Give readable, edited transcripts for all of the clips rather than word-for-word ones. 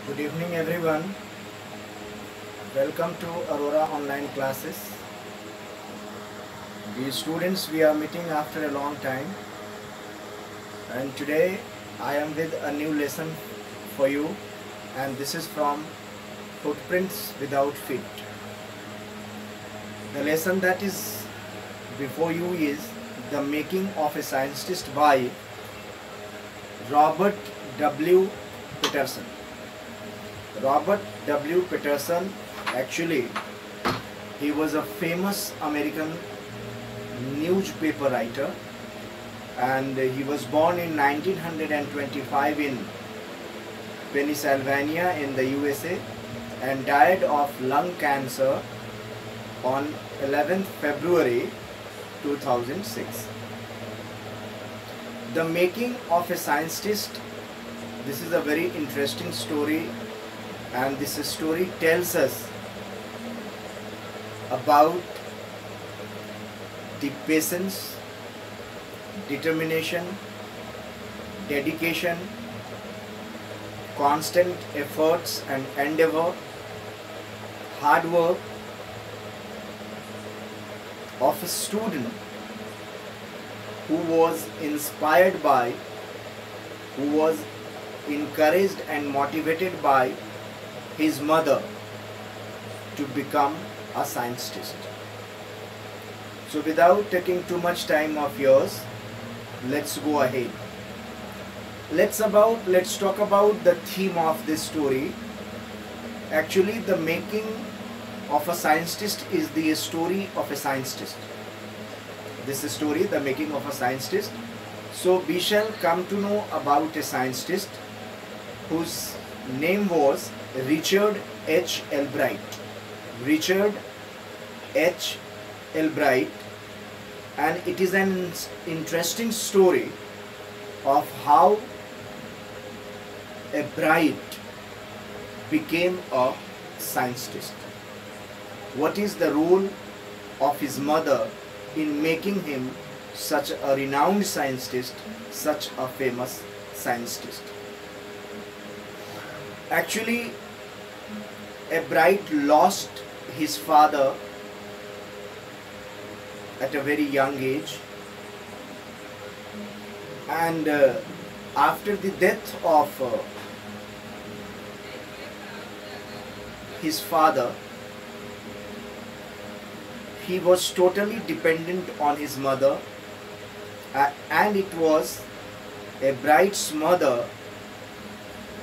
Good evening everyone. Welcome to Aurora online classes. The students, we are meeting after a long time, and today I am with a new lesson for you, and this is from Footprints Without Feet. The lesson that is before you is The Making of a Scientist by Robert W. Peterson. Robert W. Peterson, actually, he was a famous American newspaper writer, and he was born in 1925 in Pennsylvania in the USA and died of lung cancer on 11th February 2006. The Making of a Scientist. This is a very interesting story, and this story tells us about the patience, determination, dedication, constant efforts and endeavor, hard work of a student who was inspired by, who was encouraged and motivated by his mother to become a scientist. So without taking too much time of yours, let's go ahead. Let's talk about the theme of this story. Actually, the making of a scientist is the story of a scientist. This story, the making of a scientist. So we shall come to know about a scientist whose name was Richard H. Albright. Richard H. Albright, and it is an interesting story of how Albright became a scientist. What is the role of his mother in making him such a renowned scientist, such a famous scientist? Actually, Albright lost his father at a very young age, and after the death of his father, he was totally dependent on his mother, and it was Albright's mother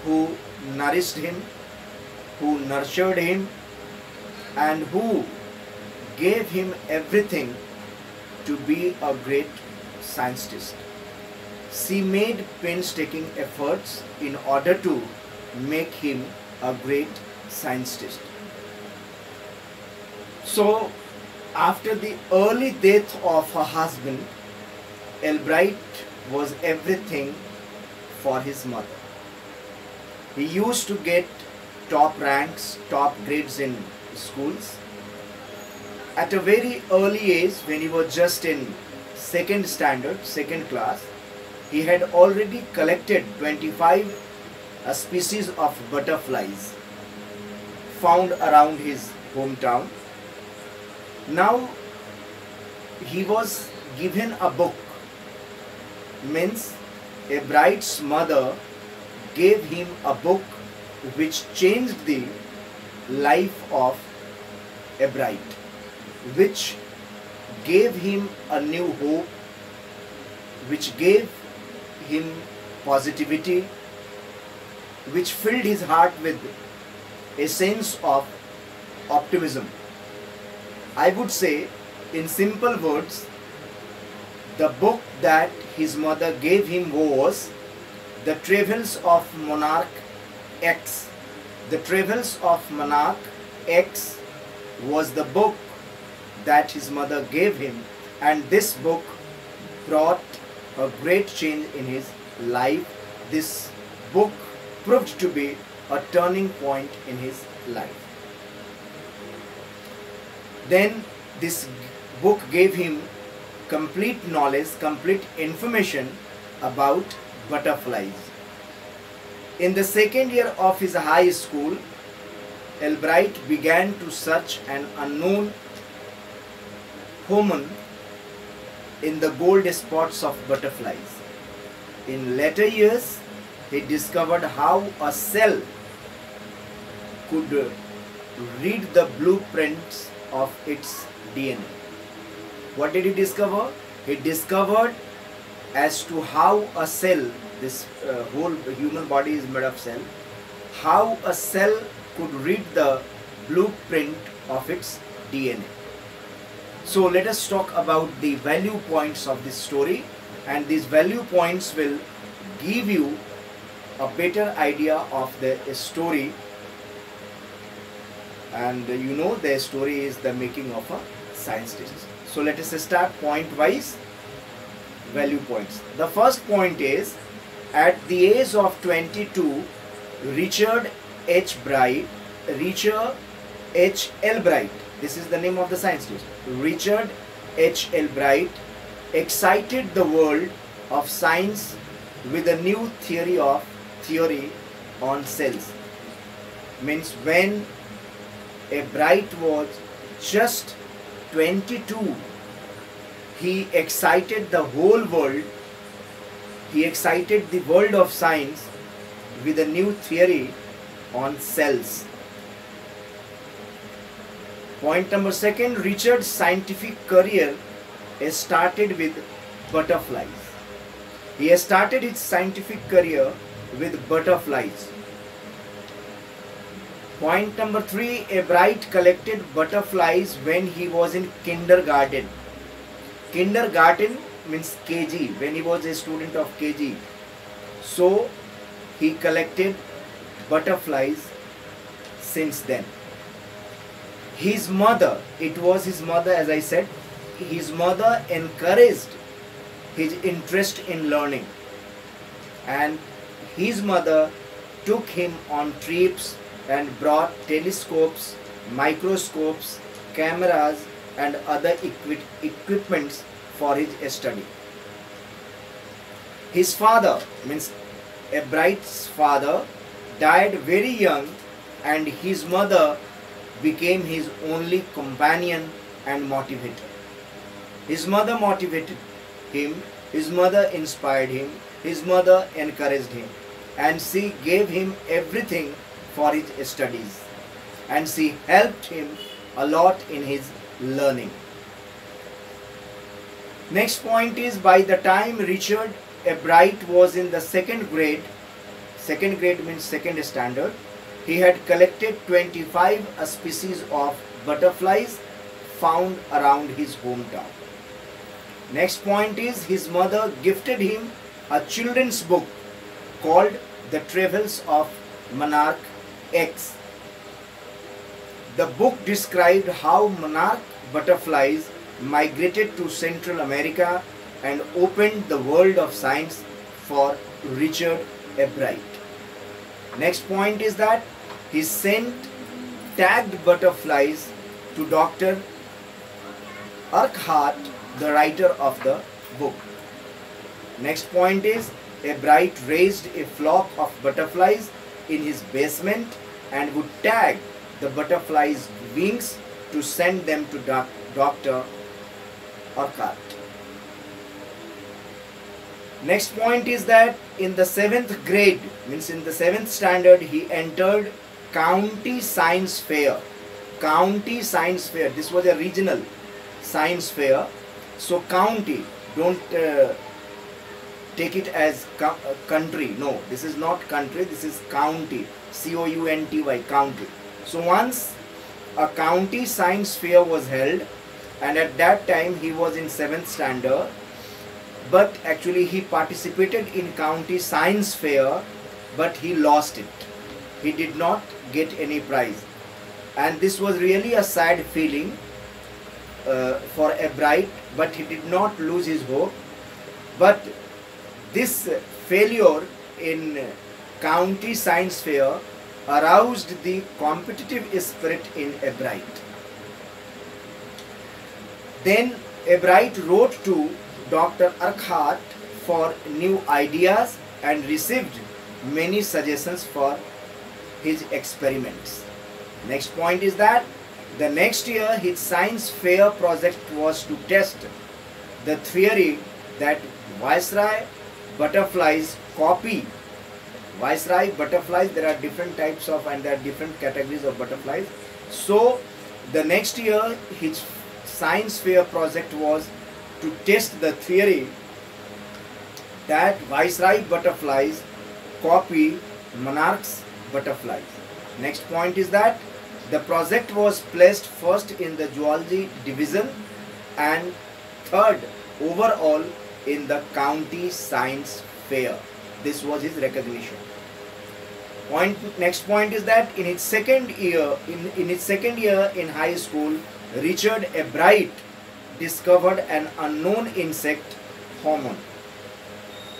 who nourished him, who nurtured him, and who gave him everything to be a great scientist. She made painstaking efforts in order to make him a great scientist. So, after the early death of her husband, Albright was everything for his mother. He used to get top ranks, top grades in schools. At a very early age, when he was just in second standard, second class, he had already collected 25 species of butterflies found around his hometown. Now he was given a book, means Albright's mother gave him a book which changed the life of Albright, which gave him a new hope, which gave him positivity, which filled his heart with a sense of optimism. I would say, in simple words, the book that his mother gave him was The Travels of Monarch X. The Travels of Monarch X was the book that his mother gave him, and this book brought a great change in his life. This book proved to be a turning point in his life. Then this book gave him complete knowledge, complete information about butterflies. In the second year of his high school, Albright began to search an unknown hormone in the gold spots of butterflies. In later years, he discovered how a cell could read the blueprints of its DNA. What did he discover? He discovered as to how a cell, this whole human body is made of cell, how a cell could read the blueprint of its DNA. So let us talk about the value points of this story, and these value points will give you a better idea of the story. And you know, the story is the making of a scientist. So let us start point wise value points. The first point is, at the age of 22, Richard H. Albright, this is the name of the scientist, Richard H. Albright, excited the world of science with a new theory on cells. Means when Albright was just 22, he excited the whole world, he excited the world of science with a new theory on cells. Point number second, Richard's scientific career started with butterflies. He started his scientific career with butterflies. Point number three, Albright collected butterflies when he was in kindergarten. Kindergarten means KG, when he was a student of KG. So he collected butterflies since then. His mother, it was his mother, as I said, his mother encouraged his interest in learning, and his mother took him on trips and brought telescopes, microscopes, cameras and other equipments for his study. His father, means Albright's father, died very young, and his mother became his only companion and motivator. His mother motivated him, his mother inspired him, his mother encouraged him, and she gave him everything for his studies, and she helped him a lot in his learning. Next point is, by the time Richard Albright was in the second grade means second standard, he had collected 25 species of butterflies found around his hometown. Next point is, his mother gifted him a children's book called The Travels of Monarch X. The book described how monarch butterflies migrated to Central America and opened the world of science for Richard Albright. Next point is that he sent tagged butterflies to Dr. Urquhart, the writer of the book. Next point is, Albright raised a flock of butterflies in his basement and would tag the butterflies' wings to send them to Dr. Urquhart. Next point is that in the 7th grade, means in the 7th standard, he entered County Science Fair. County Science Fair, this was a regional science fair. So county, don't take it as country. No, this is not country, this is county. C-O-U-N-T-Y, county. So once a county science fair was held, and at that time he was in 7th standard, but actually he participated in county science fair, but he lost it. He did not get any prize, and this was really a sad feeling for Albright, but he did not lose his hope. But this failure in county science fair aroused the competitive spirit in Albright. Then Albright wrote to Dr. Urquhart for new ideas and received many suggestions for his experiments. Next point is that the next year his science fair project was to test the theory that Viceroy butterflies copy. Viceroy butterflies, there are different types of, and there are different categories of butterflies. So the next year his science fair project was to test the theory that Viceroy butterflies copy monarch's butterflies. Next point is that the project was placed first in the zoology division and third overall in the county science fair. This was his recognition. Next point is that in its second year in high school, Richard A. Bright discovered an unknown insect, hormone.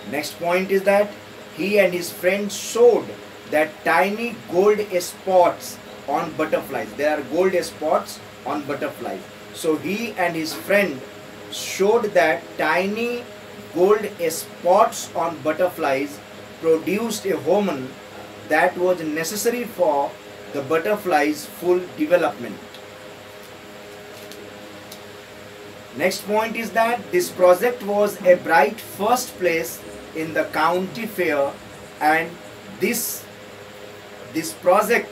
Next point is that he and his friends showed that tiny gold spots on butterflies. There are gold spots on butterflies. So he and his friend showed that tiny gold spots on butterflies produced a hormone that was necessary for the butterfly's full development. Next point is that this project was a bright first place in the county fair, and this project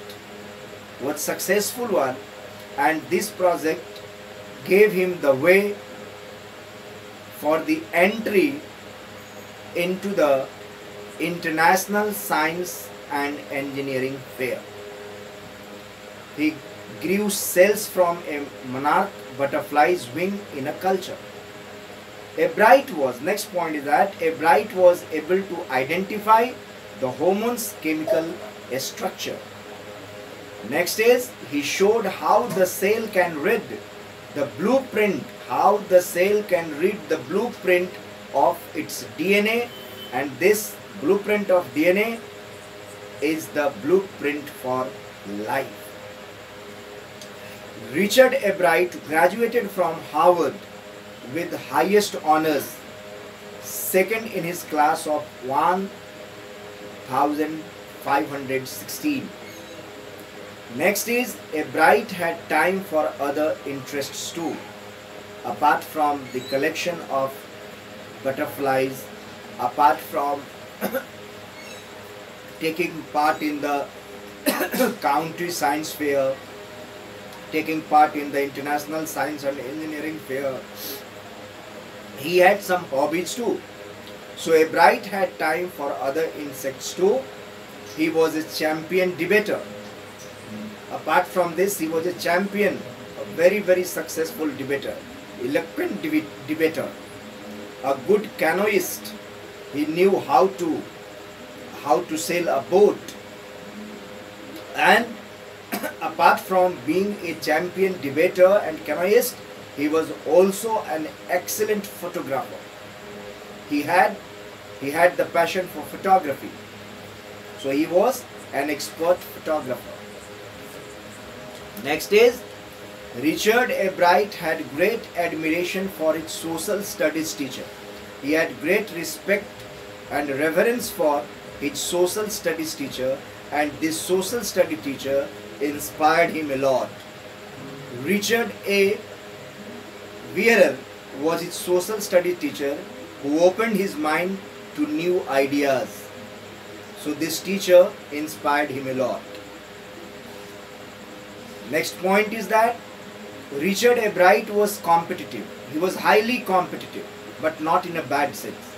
was successful one, and this project gave him the way for the entry into the International Science and Engineering Fair. He grew cells from a monarch butterfly's wing in a culture. Next point is that A. Bright was able to identify the hormone's chemical structure. Next is he showed how the cell can read the blueprint, of its DNA, and this blueprint of DNA is the blueprint for life. Richard A. Bright graduated from Harvard with highest honors, second in his class of 1516. Next is A. Bright had time for other interests too, apart from the collection of butterflies, apart from taking part in the county science fair, taking part in the International Science and Engineering Fair. He had some hobbies too. So A. Bright had time for other insects too. He was a champion debater. Apart from this, he was a champion, a very, very successful debater, eloquent debater, a good canoeist. He knew how to sail a boat. And apart from being a champion debater and canoeist, he was also an excellent photographer. He had the passion for photography. So he was an expert photographer. Next is Richard A. Bright had great admiration for his social studies teacher. He had great respect and reverence for his social studies teacher, and this social study teacher inspired him a lot. Richard A. Wheeler was his social study teacher who opened his mind to new ideas. So this teacher inspired him a lot. Next point is that Richard A. Bright was competitive. He was highly competitive, but not in a bad sense.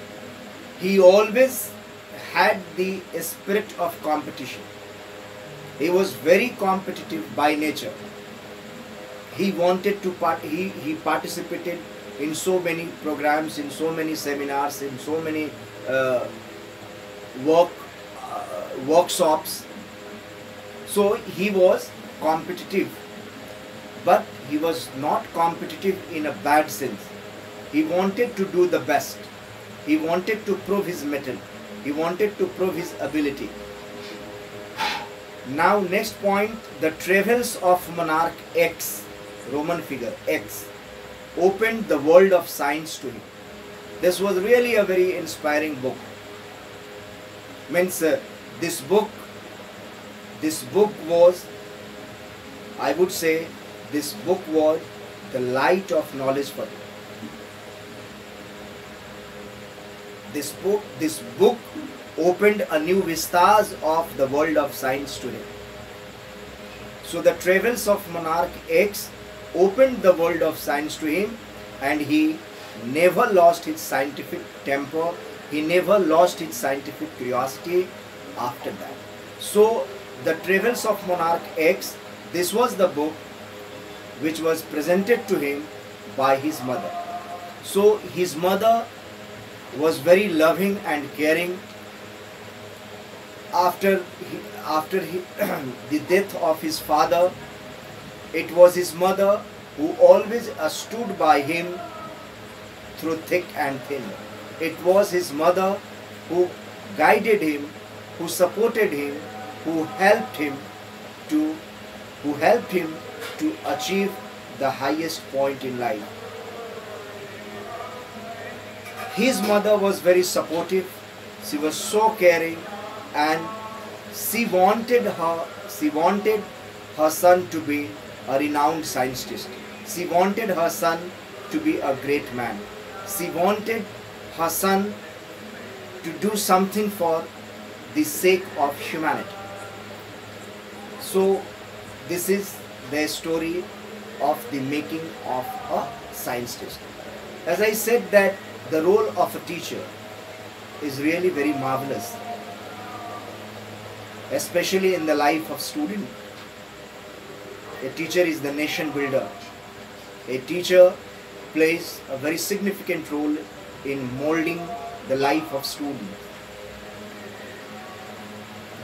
He always had the spirit of competition. He was very competitive by nature. He wanted to he participated in so many programs, in so many seminars, in so many workshops. So he was competitive, but he was not competitive in a bad sense. He wanted to do the best. He wanted to prove his mettle. He wanted to prove his ability. Now next point, the travels of monarch X, Roman figure X, opened the world of science to him. This was really a very inspiring book. Means This book, was, I would say, this book was the light of knowledge for him. This book opened a new vistas of the world of science to him. So the travels of Monarch X opened the world of science to him, and he never lost his scientific temper. He never lost his scientific curiosity after that. So the travels of Monarch X, this was the book which was presented to him by his mother. So his mother was very loving and caring. After the death of his father, it was his mother who always stood by him through thick and thin. It was his mother who guided him, who supported him, who helped him to achieve the highest point in life. His mother was very supportive. She was so caring, and she wanted her son to be a renowned scientist. She wanted her son to be a great man. She wanted her son to do something for the sake of humanity. So this is the story of the making of a scientist. As I said, that the role of a teacher is really very marvelous, especially in the life of student. A teacher is the nation builder. A teacher plays a very significant role in molding the life of student,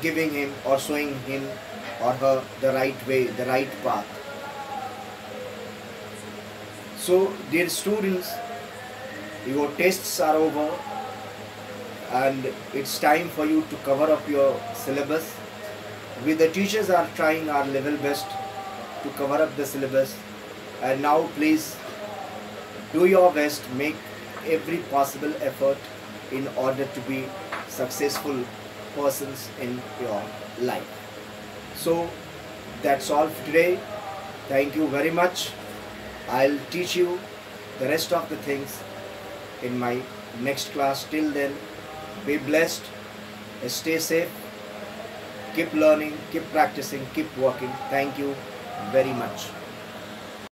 giving him or showing him or her the right way, the right path. So dear students, your tests are over and it's time for you to cover up your syllabus. We the teachers are trying our level best to cover up the syllabus, and now please do your best, make every possible effort in order to be successful persons in your life. So that's all for today. Thank you very much. I'll teach you the rest of the things in my next class. Till then, be blessed, stay safe, keep learning, keep practicing, keep working. Thank you very much.